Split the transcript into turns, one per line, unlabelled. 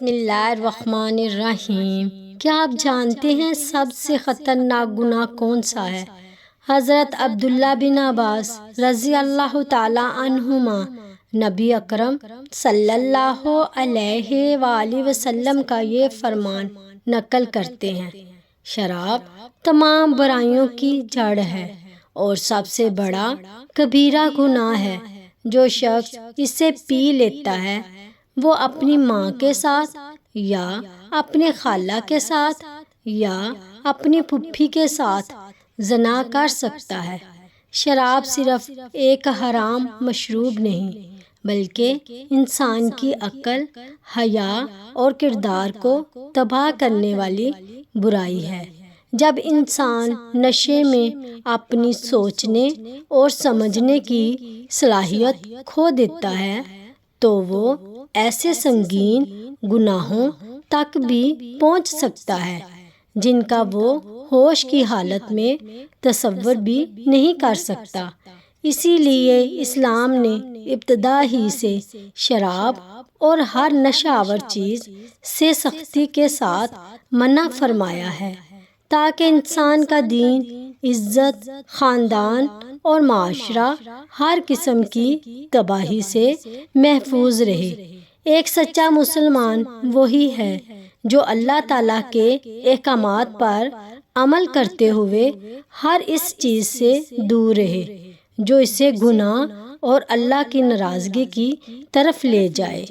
بسم اللہ الرحمن الرحیم۔ کیا آپ جانتے ہیں سب سے خطرناک گناہ کون سا ہے؟ حضرت عبداللہ بن عباس رضی اللہ تعالی عنہما نبی اکرم صلی اللہ علیہ وآلہ وسلم کا یہ فرمان نقل کرتے ہیں، شراب تمام برائیوں کی جڑ ہے اور سب سے بڑا کبیرہ گناہ ہے۔ جو شخص اسے پی لیتا ہے وہ اپنی ماں کے ساتھ یا اپنے خالہ کے ساتھ یا اپنی پھوپھی کے ساتھ زنا کر سکتا ہے۔ شراب صرف ایک حرام مشروب نہیں بلکہ انسان کی عقل، حیا اور کردار کو تباہ کرنے والی برائی ہے۔ جب انسان نشے میں اپنی سوچنے اور سمجھنے کی صلاحیت کھو دیتا ہے تو وہ ایسے سنگین گناہوں تک بھی پہنچ سکتا ہے جن کا وہ ہوش کی حالت میں تصور بھی نہیں کر سکتا۔ اسی لیے اسلام نے ابتدا ہی سے شراب اور ہر نشہ آور چیز سے سختی کے ساتھ منع فرمایا ہے تاکہ انسان کا دین، عزت، خاندان اور معاشرہ ہر قسم کی تباہی سے محفوظ رہے۔ ایک سچا مسلمان وہی ہے جو اللہ تعالیٰ کے احکامات پر عمل کرتے ہوئے ہر اس چیز سے دور رہے جو اسے گناہ اور اللہ کی ناراضگی کی طرف لے جائے۔